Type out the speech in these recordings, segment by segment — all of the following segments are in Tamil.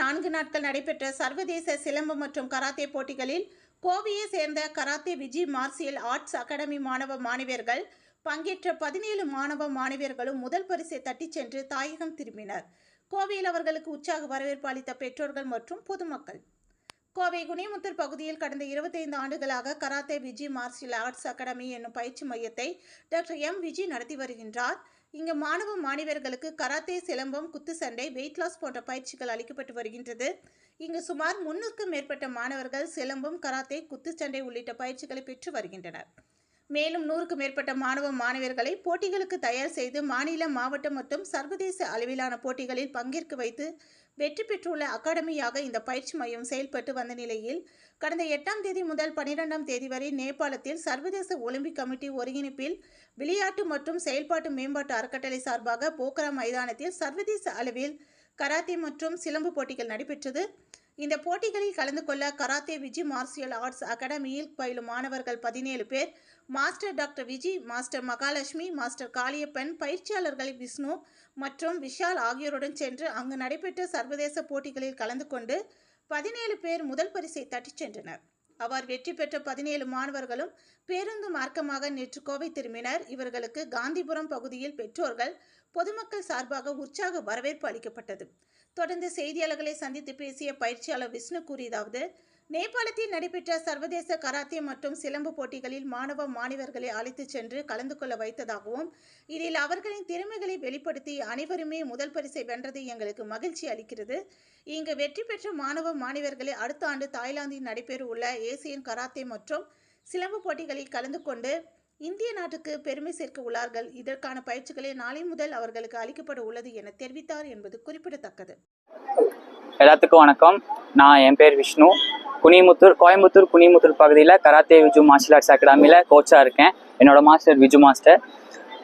4 நாட்கள் நடைபெற்ற சர்வதேச சிலம்பம் மற்றும் கராத்தே போட்டிகளில் கோவையை சேர்ந்த karate Viji martial arts academy மாணவ மாணவியர்கள் பங்கேற்ற 17 மாணவ மாணவியர்களும் முதல் பரிசை தட்டிச் சென்று தாயகம் திரும்பினர். கோவையில் அவர்களுக்கு உற்சாக வரவேற்பு அளித்த பெற்றோர்கள் மற்றும் பொதுமக்கள். கோவை குனிமுத்தூர் பகுதியில் கடந்த 25 ஆண்டுகளாக karate Viji martial arts academy என்னும் பயிற்சி மையத்தை டாக்டர் எம் விஜி நடத்தி வருகின்றார். இங்கு மாணவ மாணவியர்களுக்கு கராத்தே, சிலம்பம், குத்துச்சண்டை, வெயிட் லாஸ் போன்ற பயிற்சிகள் அளிக்கப்பட்டு வருகின்றது. இங்கு சுமார் 300க்கும் மேற்பட்ட மாணவர்கள் சிலம்பம், கராத்தே, குத்துச்சண்டை உள்ளிட்ட பயிற்சிகளை பெற்று வருகின்றனர். மேலும் 100க்கும் மேற்பட்ட மாணவ மாணவியர்களை போட்டிகளுக்கு தயார் செய்து மாநில, மாவட்ட மற்றும் சர்வதேச அளவிலான போட்டிகளில் பங்கேற்க வைத்து வெற்றி பெற்றுள்ள அகாடமியாக இந்த பயிற்சி மையம் செயல்பட்டு வந்த நிலையில் கடந்த 8ஆம் தேதி முதல் 12ஆம் தேதி வரை நேபாளத்தில் சர்வதேச ஒலிம்பிக் கமிட்டி ஒருங்கிணைப்பில் விளையாட்டு மற்றும் செயல்பாட்டு மேம்பாட்டு அறக்கட்டளை சார்பாக போக்ரா மைதானத்தில் சர்வதேச அளவில் கராத்தே மற்றும் சிலம்பு போட்டிகள் நடைபெற்றது. இந்த போட்டிகளில் கலந்து கொள்ள கராத்தே விஜி மார்ஷியல் ஆர்ட்ஸ் அகாடமியில் பயிலும் மாணவர்கள் 17 பேர், master doctor Viji, master Mahalakshmi, master Kaliyappan, பயிற்சியாளர்கள் விஷ்ணு மற்றும் விஷால் ஆகியோருடன் சென்று அங்கு நடைபெற்ற சர்வதேச போட்டிகளில் கலந்து கொண்டு 17 பேர் முதல் பரிசை தட்டிச் சென்றனர். அவர் வெற்றி பெற்ற 17 மாணவர்களும் பேருந்து மார்க்கமாக நேற்று கோவை திரும்பினர். இவர்களுக்கு காந்திபுரம் பகுதியில் பெற்றோர்கள், பொதுமக்கள் சார்பாக உற்சாக வரவேற்பு அளிக்கப்பட்டது. தொடர்ந்து செய்தியாளர்களை சந்தித்து பேசிய பயிற்சியாளர் விஷ்ணு கூறியதாவது: நேபாளத்தில் நடைபெற்ற சர்வதேச கராத்தே மற்றும் சிலம்பு போட்டிகளில் மாணவ மாணவர்களை அழைத்து சென்று கலந்து கொள்ள வைத்ததாகவும், இதில் அவர்களின் திறமைகளை வெளிப்படுத்தி அனைவருமே முதல் பரிசை வென்றது எங்களுக்கு மகிழ்ச்சி அளிக்கிறது. இங்கு வெற்றி பெற்ற மாணவ மாணவர்களை அடுத்த ஆண்டு தாய்லாந்தில் நடைபெற உள்ள ஏசியன் கராத்தே மற்றும் சிலம்பு போட்டிகளில் கலந்து கொண்டு இந்திய நாட்டுக்கு பெருமை சேர்க்க உள்ளார்கள். இதற்கான பயிற்சிகளை நாளை முதல் அவர்களுக்கு அளிக்கப்பட உள்ளது என தெரிவித்தார் என்பது குறிப்பிடத்தக்கது. எல்லாத்துக்கும் வணக்கம். என் பேர் விஷ்ணு. கோயம்புத்தூர் குனிமுத்தூர் பகுதியில் கராத்தே விஜு மார்ஷியல் ஆர்ட்ஸ் அகாடமியில் கோச்சாக இருக்கேன். என்னோட மாஸ்டர் விஜு மாஸ்டர்.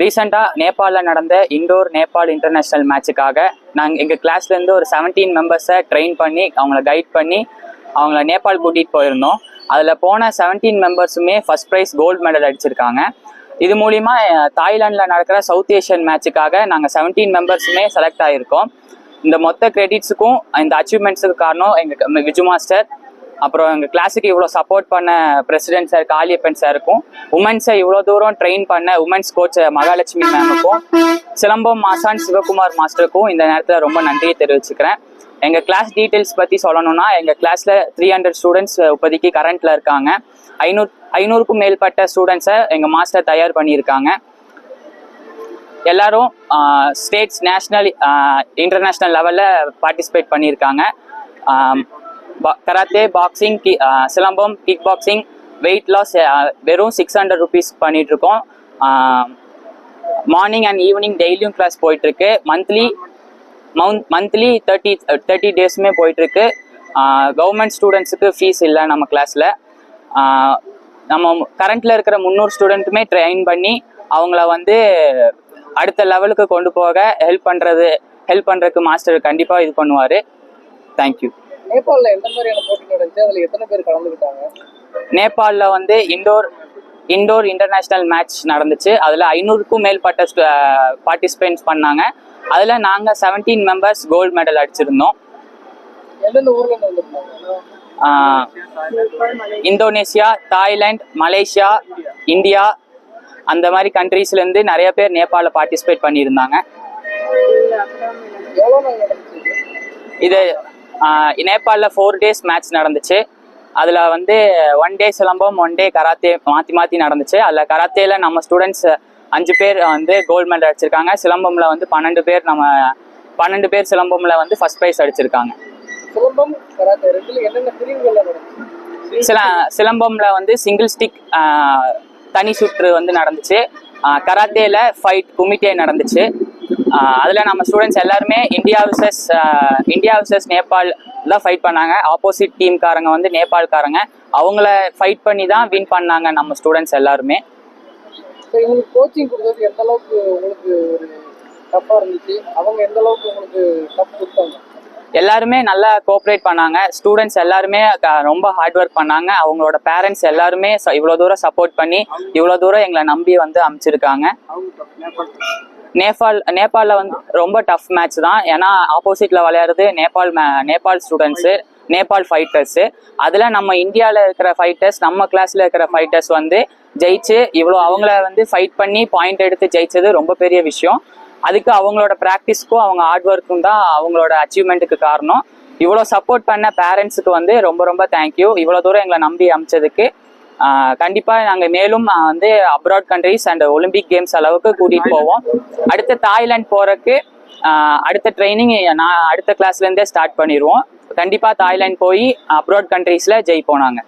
ரீசெண்டாக நேபாளில் நடந்த இண்டோர் நேபாள் இன்டர்நேஷ்னல் மேட்சுக்காக நாங்கள் எங்கள் கிளாஸ்லேருந்து ஒரு 17 மெம்பர்ஸை ட்ரெயின் பண்ணி அவங்கள கைட் பண்ணி அவங்கள நேபாள் கூட்டிகிட்டு போயிருந்தோம். அதில் போன 17 மெம்பர்ஸுமே ஃபர்ஸ்ட் ப்ரைஸ் கோல்டு மெடல் அடிச்சிருக்காங்க. இது மூலிமா தாய்லாண்டில் நடக்கிற சவுத் ஏஷியன் மேட்சுக்காக நாங்கள் 17 மெம்பர்ஸுமே செலக்ட் ஆகியிருக்கோம். இந்த மொத்த கிரெடிட்ஸுக்கும் இந்த அச்சீவ்மெண்ட்ஸுக்கு காரணம் எங்கள் விஜு மாஸ்டர். அப்புறம் எங்கள் கிளாஸுக்கு இவ்வளோ சப்போர்ட் பண்ண பிரசிடென்ட் சார் காளியப்பன் சாருக்கும், உமன்ஸை இவ்வளோ தூரம் ட்ரெயின் பண்ண உமன்ஸ் கோச் மகாலட்சுமி மேமுக்கும், சிலம்பம் மாசான் சிவகுமார் மாஸ்டருக்கும் இந்த நேரத்தில் ரொம்ப நன்றியை தெரிவிச்சுக்கிறேன். எங்கள் கிளாஸ் டீட்டெயில்ஸ் பற்றி சொல்லணும்னா, எங்கள் கிளாஸில் 300 ஸ்டூடெண்ட்ஸ் இப்போதைக்கு கரண்ட்டில் இருக்காங்க. 500க்கும் மேற்பட்ட ஸ்டூடெண்ட்ஸை எங்கள் மாஸ்டர் தயார் பண்ணியிருக்காங்க. எல்லாரும் ஸ்டேட்ஸ், நேஷ்னல், இன்டர்நேஷ்னல் லெவலில் பார்ட்டிசிபேட் பண்ணியிருக்காங்க. Karate, boxing, silambam, kick boxing, weight loss வெறும் 600 ருபீஸ் பண்ணிகிட்ருக்கோம். மார்னிங் அண்ட் ஈவினிங் டெய்லியும் கிளாஸ் போயிட்டுருக்கு. மந்த்லி 30 டேஸுமே போயிட்டுருக்கு. கவர்மெண்ட் ஸ்டூடெண்ட்ஸுக்கு ஃபீஸ் இல்லை நம்ம கிளாஸில். நம்ம கரண்ட்டில் இருக்கிற 300 ஸ்டூடெண்ட்டுமே ட்ரெயின் பண்ணி அவங்கள அடுத்த லெவலுக்கு கொண்டு போக ஹெல்ப் பண்ணுறதுக்கு மாஸ்டர் கண்டிப்பாக இது பண்ணுவார். தேங்க்யூ. நேபாளில் எந்த மாதிரியான போட்டி நடந்துச்சு? அதில் எத்தனை பேர் கலந்துக்கிட்டாங்க? நேபாளில் இண்டோர் இன்டர்நேஷ்னல் மேட்ச் நடந்துச்சு. அதில் 500க்கும் மேற்பட்ட பார்ட்டிசிபேட்ஸ் பண்ணாங்க. அதில் நாங்கள் 17 மெம்பர்ஸ் கோல்டு மெடல் அடிச்சிருந்தோம். எந்தெந்த ஊர்ல வந்திருந்தாங்க? இந்தோனேஷியா, தாய்லாந்து, மலேசியா, இந்தியா, அந்த மாதிரி கண்ட்ரீஸ்லேருந்து நிறைய பேர் நேபாளில் பார்ட்டிசிபேட் பண்ணியிருந்தாங்க. இது நேபாளில் 4 டேஸ் மேட்ச் நடந்துச்சு. அதில் 1 டே சிலம்பம், 1 டே கராத்தே மாற்றி நடந்துச்சு. அதில் கராத்தேல நம்ம ஸ்டூடெண்ட்ஸ் 5 பேர் கோல்டு மெடல் அடிச்சிருக்காங்க. சிலம்பமில் 12 பேர் 12 பேர் சிலம்பமில் ஃபர்ஸ்ட் ப்ரைஸ் அடிச்சிருக்காங்க. சிலம்பமில் சிங்கிள் ஸ்டிக் தனி சுற்று நடந்துச்சு. கராத்தேல ஃபைட் குமிட்டே நடந்துச்சு. அதில் நம்ம ஸ்டூடெண்ட்ஸ் எல்லாருமே இந்தியா விசஸ் நேபாள் தான் ஃபைட் பண்ணாங்க. ஆப்போசிட் டீம்காரங்க நேபாள்காரங்க. அவங்கள ஃபைட் பண்ணி தான் வின் பண்ணாங்க நம்ம ஸ்டூடெண்ட்ஸ் எல்லாருமே. உங்களுக்கு கோச்சிங் கொடுத்தது எந்த அளவுக்கு உங்களுக்கு ஒரு டஃப்பாக இருந்துச்சு? அவங்க எந்த அளவுக்கு உங்களுக்கு டஃப் கொடுத்தாங்க? எல்லாருமே நல்லா கோஆப்ரேட் பண்ணாங்க. ஸ்டூடெண்ட்ஸ் எல்லாருமே ரொம்ப ஹார்ட் ஒர்க் பண்ணாங்க. அவங்களோட பேரண்ட்ஸ் எல்லாருமே இவ்வளோ தூரம் சப்போர்ட் பண்ணி இவ்வளோ தூரம் எங்களை நம்பி வந்து அமைச்சிருக்காங்க. நேபாளில் வந்து ரொம்ப டஃப் மேட்ச் தான். ஏன்னா ஆப்போசிட்ல விளையாடுறது நேபாள் ஸ்டூடெண்ட்ஸு, நேபாள் ஃபைட்டர்ஸு. அதில் நம்ம இந்தியாவில் இருக்கிற ஃபைட்டர்ஸ், நம்ம கிளாஸில் இருக்கிற ஃபைட்டர்ஸ் வந்து ஜெயிச்சு அவங்கள வந்து ஃபைட் பண்ணி பாயிண்ட் எடுத்து ஜெயிச்சது ரொம்ப பெரிய விஷயம். அதுக்கு அவங்களோட ப்ராக்டிஸ்க்கும் அவங்க ஹார்ட் ஒர்க்கும் தான் அவங்களோட அச்சீவ்மெண்ட்டுக்கு காரணம். இவ்வளோ சப்போர்ட் பண்ண பேரண்ட்ஸுக்கு வந்து ரொம்ப ரொம்ப தேங்க்யூ. இவ்வளோ தூரம் எங்களை நம்பி அமைச்சதுக்கு. கண்டிப்பாக நாங்கள் மேலும் வந்து abroad countries and Olympic games அளவுக்கு கூட்டிகிட்டு போவோம். அடுத்து தாய்லாந்து போகிறதுக்கு அடுத்த ட்ரைனிங் நான் அடுத்த கிளாஸ்லேருந்தே ஸ்டார்ட் பண்ணிடுவோம். கண்டிப்பாக தாய்லாந்து போய் அப்ராட் கண்ட்ரீஸில் ஜெயிப்போம் நாங்கள்.